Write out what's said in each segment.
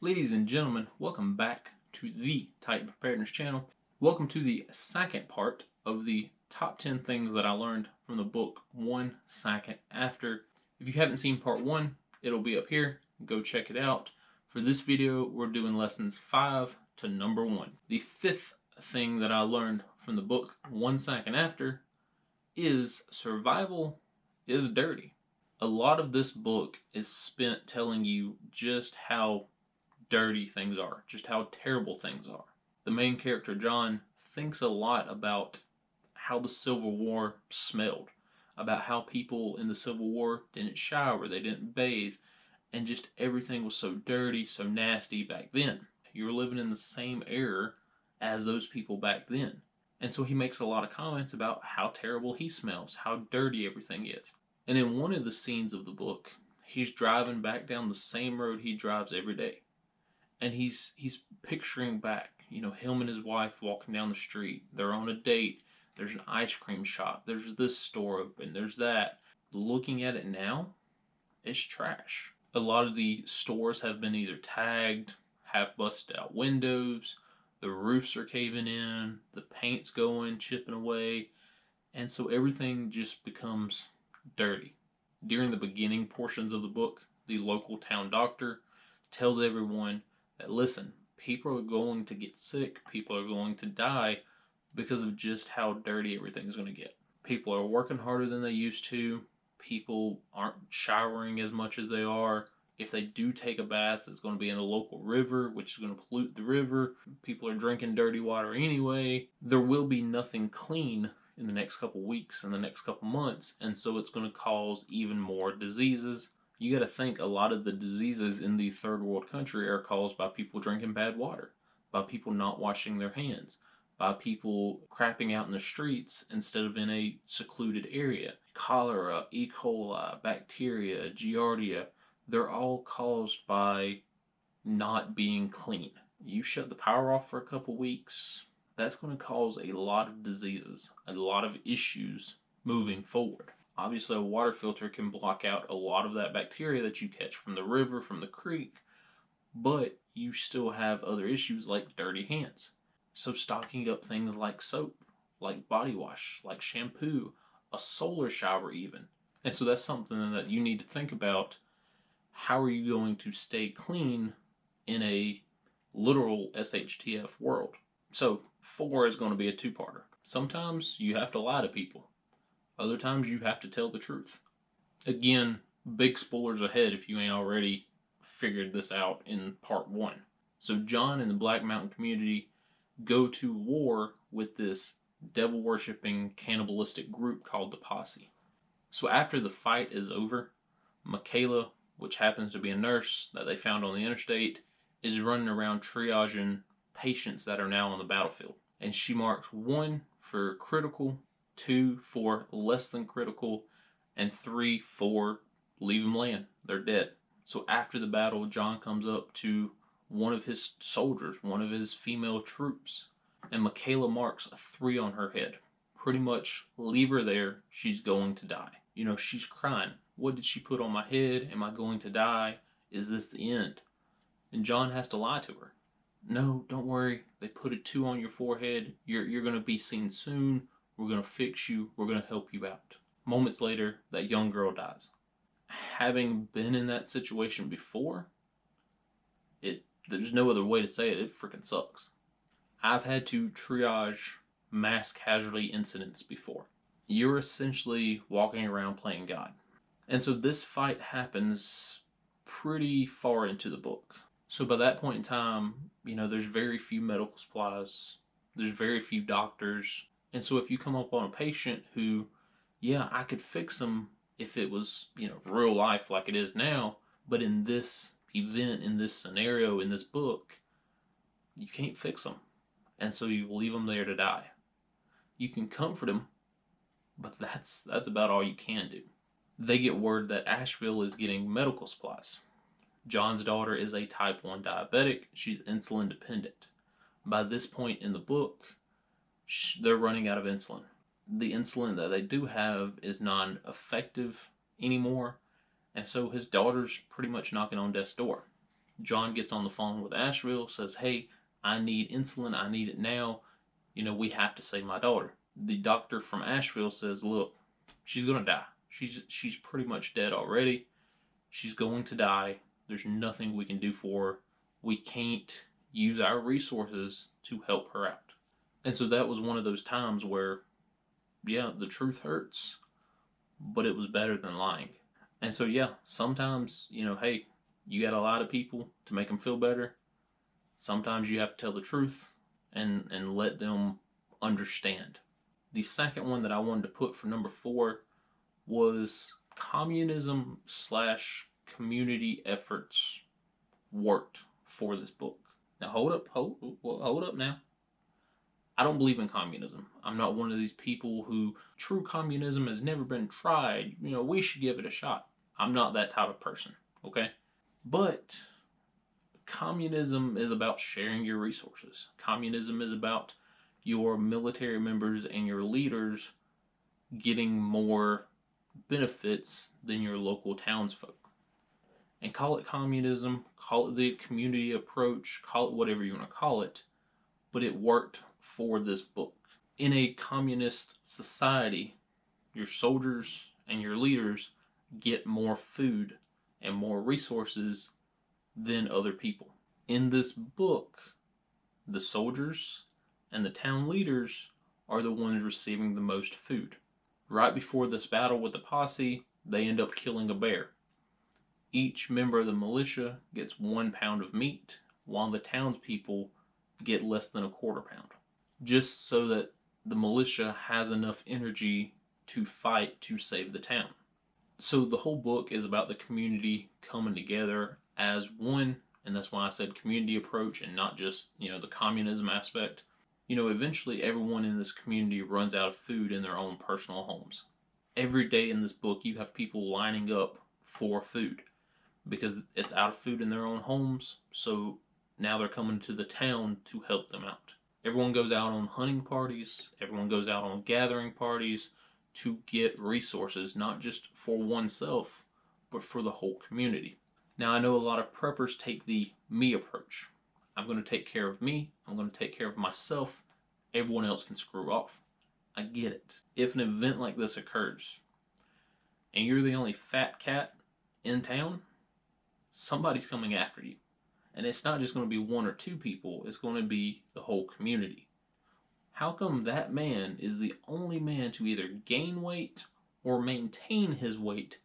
Ladies and gentlemen, welcome back to the Titan Preparedness channel. Welcome to the second part of the top 10 things that I learned from the book 1 Second After. If you haven't seen part 1, it'll be up here. Go check it out. For this video, we're doing lessons 5 to number 1. The fifth thing that I learned from the book 1 Second After is survival is dirty. A lot of this book is spent telling you just how dirty things are, just how terrible things are. The main character, John, thinks a lot about how the Civil War smelled, about how people in the Civil War didn't shower, they didn't bathe, and just everything was so dirty, so nasty back then. You were living in the same era as those people back then. And so he makes a lot of comments about how terrible he smells, how dirty everything is. And in one of the scenes of the book, he's driving back down the same road he drives every day. And he's picturing back, him and his wife walking down the street. They're on a date. There's an ice cream shop. There's this store open. There's that. Looking at it now, it's trash. A lot of the stores have been either tagged, have busted out windows, the roofs are caving in, the paint's going, chipping away, and so everything just becomes dirty. During the beginning portions of the book, the local town doctor tells everyone that, listen, people are going to get sick, people are going to die because of just how dirty everything's going to get. People are working harder than they used to, people aren't showering as much as they are. If they do take a bath, it's going to be in a local river, which is going to pollute the river. People are drinking dirty water anyway. There will be nothing clean in the next couple weeks, in the next couple months, and so it's going to cause even more diseases. You got to think a lot of the diseases in the third world country are caused by people drinking bad water, by people not washing their hands, by people crapping out in the streets instead of in a secluded area. Cholera, E. coli, bacteria, giardia, they're all caused by not being clean. You shut the power off for a couple weeks, that's going to cause a lot of diseases, a lot of issues moving forward. Obviously, a water filter can block out a lot of that bacteria that you catch from the river, from the creek, but you still have other issues like dirty hands. So stocking up things like soap, like body wash, like shampoo, a solar shower even. And so that's something that you need to think about. How are you going to stay clean in a literal SHTF world? So 4 is going to be a two-parter. Sometimes you have to lie to people. Other times you have to tell the truth. Again, big spoilers ahead if you ain't already figured this out in part 1. So John and the Black Mountain community go to war with this devil-worshipping cannibalistic group called the Posse. So after the fight is over, Michaela, which happens to be a nurse that they found on the interstate, is running around triaging patients that are now on the battlefield. And she marks 1 for critical, 2 for less than critical, and 3 for leave them laying. They're dead. So after the battle, John comes up to one of his soldiers, one of his female troops, and Michaela marks a 3 on her head. Pretty much, leave her there, she's going to die. She's crying. What did she put on my head? Am I going to die? Is this the end? And John has to lie to her. No, don't worry. They put a 2 on your forehead. You're going to be seen soon. We're going to fix you. We're going to help you out. Moments later, that young girl dies. Having been in that situation before, there's no other way to say it. It freaking sucks. I've had to triage mass casualty incidents before. You're essentially walking around playing God. And so this fight happens pretty far into the book. So by that point in time, there's very few medical supplies. There's very few doctors. And so if you come up on a patient who, I could fix them if it was, real life like it is now, but in this event, in this scenario, in this book, you can't fix them. And so you leave them there to die. You can comfort them, but that's about all you can do. They get word that Asheville is getting medical supplies. John's daughter is a type 1 diabetic. She's insulin dependent. By this point in the book, they're running out of insulin. The insulin that they do have is non-effective anymore, and so his daughter's pretty much knocking on death's door. John gets on the phone with Asheville, says, hey, I need insulin, I need it now. We have to save my daughter. The doctor from Asheville says, look, she's going to die. She's pretty much dead already. She's going to die. There's nothing we can do for her. We can't use our resources to help her out. And so that was one of those times where, yeah, the truth hurts, but it was better than lying. And so, yeah, sometimes, hey, you got a lot of people to make them feel better. Sometimes you have to tell the truth and let them understand. The second one that I wanted to put for number 4 was communism / community efforts worked for this book. Now hold up now. I don't believe in communism. I'm not one of these people who true communism has never been tried. We should give it a shot. I'm not that type of person, okay? But communism is about sharing your resources. Communism is about your military members and your leaders getting more benefits than your local townsfolk. And call it communism, call it the community approach, call it whatever you want to call it, but it worked for this book. In a communist society, your soldiers and your leaders get more food and more resources than other people. In this book, the soldiers and the town leaders are the ones receiving the most food. Right before this battle with the posse, they end up killing a bear. Each member of the militia gets 1 pound of meat, while the townspeople get less than a quarter pound, just so that the militia has enough energy to fight to save the town. So the whole book is about the community coming together as one, and that's why I said community approach and not just, the communism aspect. Eventually everyone in this community runs out of food in their own personal homes. Every day in this book you have people lining up for food because it's out of food in their own homes, so now they're coming to the town to help them out. Everyone goes out on hunting parties, everyone goes out on gathering parties to get resources, not just for oneself, but for the whole community. Now, I know a lot of preppers take the me approach. I'm going to take care of me, I'm going to take care of myself, everyone else can screw off. I get it. If an event like this occurs, and you're the only fat cat in town, somebody's coming after you. And it's not just going to be 1 or 2 people, it's going to be the whole community. How come that man is the only man to either gain weight or maintain his weight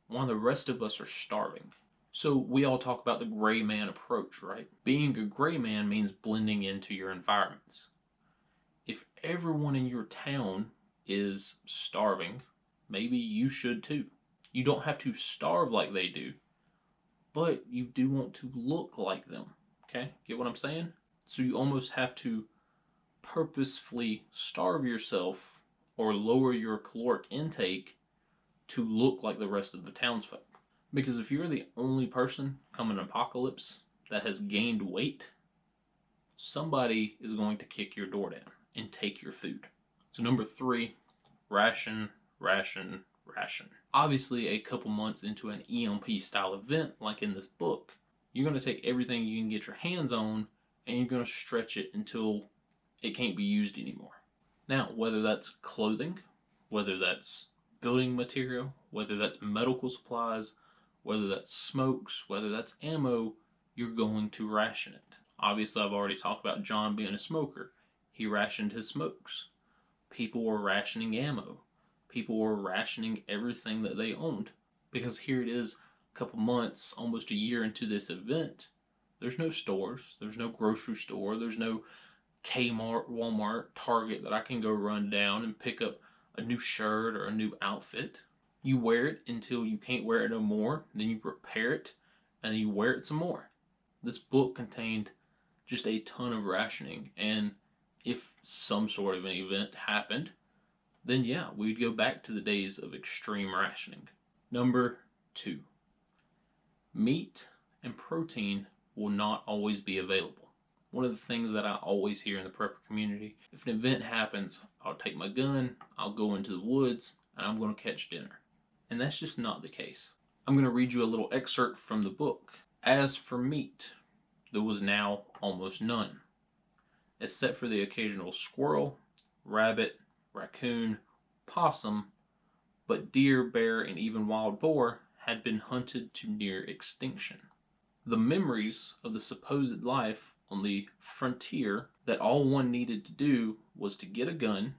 while the rest of us are starving? So we all talk about the gray man approach, right? Being a gray man means blending into your environments. If everyone in your town is starving, maybe you should too. You don't have to starve like they do, but you do want to look like them. Okay? Get what I'm saying? So you almost have to purposefully starve yourself or lower your caloric intake to look like the rest of the townsfolk. Because if you're the only person come an apocalypse that has gained weight, somebody is going to kick your door down and take your food. So number 3, ration, ration, ration. Obviously, a couple months into an EMP style event like in this book, you're going to take everything you can get your hands on and you're going to stretch it until it can't be used anymore. Now, whether that's clothing, whether that's building material, whether that's medical supplies, whether that's smokes, whether that's ammo, you're going to ration it. Obviously, I've already talked about John being a smoker. He rationed his smokes. People were rationing ammo. People were rationing everything that they owned. Because here it is, a couple months, almost a year into this event, there's no stores, there's no grocery store, there's no Kmart, Walmart, Target that I can go run down and pick up a new shirt or a new outfit. You wear it until you can't wear it no more, then you repair it, and then you wear it some more. This book contained just a ton of rationing, and if some sort of an event happened, then yeah, we'd go back to the days of extreme rationing. Number 2, meat and protein will not always be available. One of the things that I always hear in the prepper community, if an event happens, I'll take my gun, I'll go into the woods, and I'm going to catch dinner. And that's just not the case. I'm going to read you a little excerpt from the book. As for meat, there was now almost none, except for the occasional squirrel, rabbit, raccoon, possum, but deer, bear, and even wild boar had been hunted to near extinction. The memories of the supposed life on the frontier, that all one needed to do was to get a gun,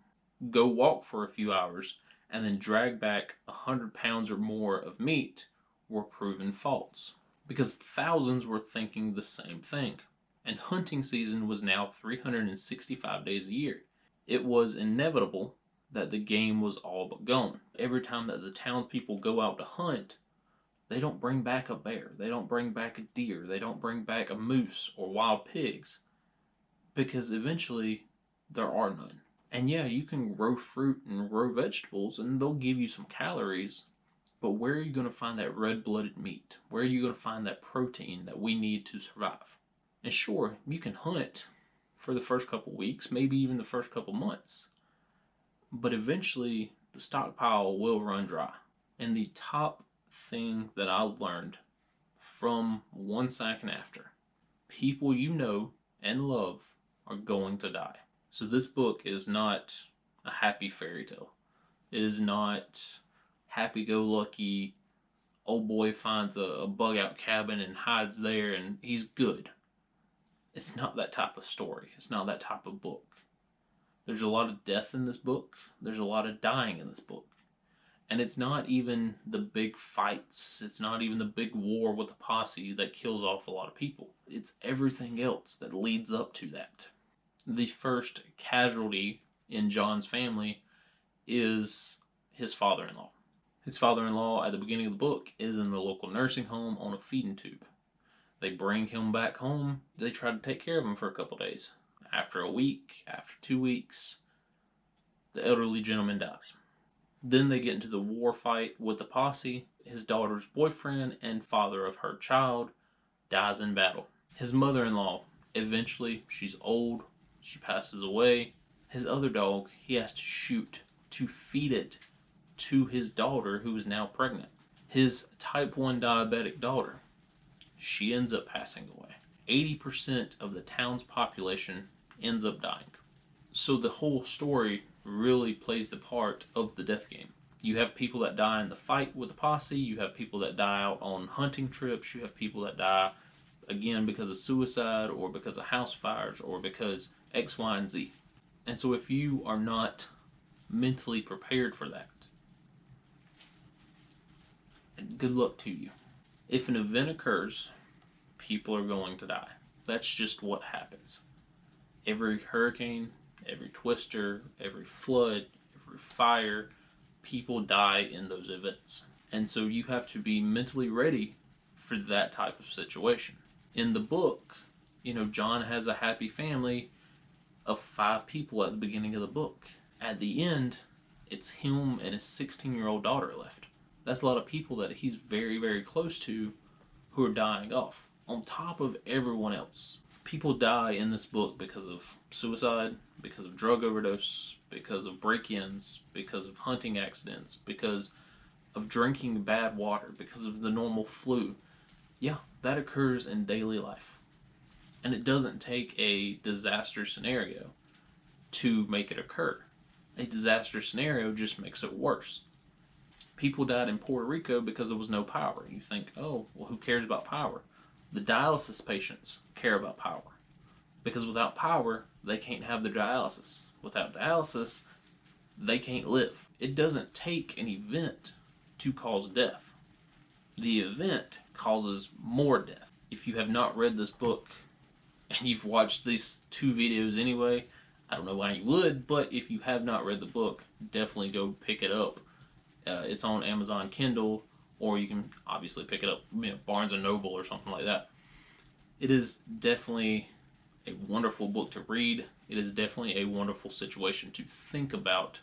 go walk for a few hours, and then drag back 100 pounds or more of meat, were proven false. Because thousands were thinking the same thing. And hunting season was now 365 days a year. It was inevitable that the game was all but gone. Every time that the townspeople go out to hunt, they don't bring back a bear, they don't bring back a deer, they don't bring back a moose or wild pigs, because eventually there are none. And yeah, you can grow fruit and grow vegetables, and they'll give you some calories, but where are you going to find that red-blooded meat? Where are you going to find that protein that we need to survive? And sure, you can hunt for the first couple weeks, maybe even the first couple months, but eventually the stockpile will run dry. And the top thing that I learned from 1 second after, people you know and love are going to die. So this book is not a happy fairy tale. It is not happy-go-lucky, old boy finds a bug-out cabin and hides there and he's good. It's not that type of story. It's not that type of book. There's a lot of death in this book. There's a lot of dying in this book. And it's not even the big fights. It's not even the big war with the posse that kills off a lot of people. It's everything else that leads up to that. The first casualty in John's family is his father-in-law. His father-in-law, at the beginning of the book, is in the local nursing home on a feeding tube. They bring him back home. They try to take care of him for a couple days. After a week, after 2 weeks, the elderly gentleman dies. Then they get into the war fight with the posse. His daughter's boyfriend and father of her child dies in battle. His mother-in-law, eventually, she's old, she passes away. His other dog, he has to shoot to feed it to his daughter, who is now pregnant. His type 1 diabetic daughter, she ends up passing away. 80% of the town's population ends up dying. So the whole story really plays the part of the death game. You have people that die in the fight with the posse, you have people that die out on hunting trips, you have people that die, again, because of suicide, or because of house fires, or because X, Y, and Z. And so if you are not mentally prepared for that, good luck to you. If an event occurs, people are going to die. That's just what happens. Every hurricane, every twister, every flood, every fire, people die in those events. And so you have to be mentally ready for that type of situation. In the book, John has a happy family of 5 people at the beginning of the book. At the end, it's him and his 16-year-old daughter left. That's a lot of people that he's very, very close to who are dying off, on top of everyone else. People die in this book because of suicide, because of drug overdose, because of break-ins, because of hunting accidents, because of drinking bad water, because of the normal flu. Yeah, that occurs in daily life. And it doesn't take a disaster scenario to make it occur. A disaster scenario just makes it worse. People died in Puerto Rico because there was no power. You think, oh, well, who cares about power? The dialysis patients care about power. Because without power, they can't have their dialysis. Without dialysis, they can't live. It doesn't take an event to cause death. The event causes more death. If you have not read this book, and you've watched these 2 videos anyway, I don't know why you would, but if you have not read the book, definitely go pick it up. It's on Amazon Kindle, or you can obviously pick it up, Barnes & Noble or something like that. It is definitely a wonderful book to read. It is definitely a wonderful situation to think about.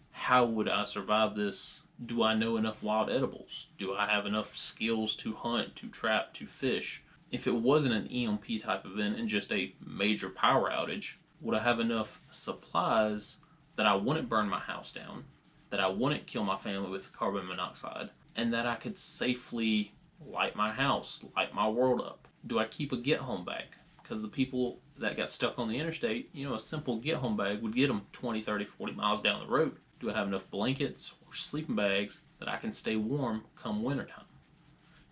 How would I survive this? Do I know enough wild edibles? Do I have enough skills to hunt, to trap, to fish? If it wasn't an EMP type event and just a major power outage, would I have enough supplies that I wouldn't burn my house down, that I wouldn't kill my family with carbon monoxide, and that I could safely light my house, light my world up? Do I keep a get home bag? Because the people that got stuck on the interstate, a simple get home bag would get them 20, 30, 40 miles down the road. Do I have enough blankets or sleeping bags that I can stay warm come wintertime?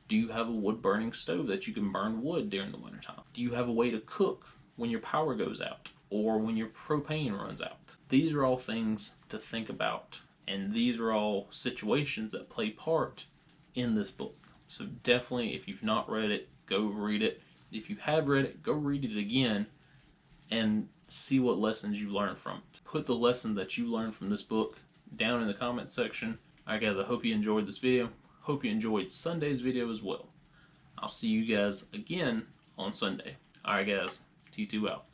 Do you have a wood burning stove that you can burn wood during the wintertime? Do you have a way to cook when your power goes out or when your propane runs out? These are all things to think about, and these are all situations that play part in this book. So definitely, if you've not read it, go read it. If you have read it, go read it again and see what lessons you learned from it. Put the lesson that you learned from this book down in the comments section. Alright guys, I hope you enjoyed this video. Hope you enjoyed Sunday's video as well. I'll see you guys again on Sunday. Alright guys, T2 out.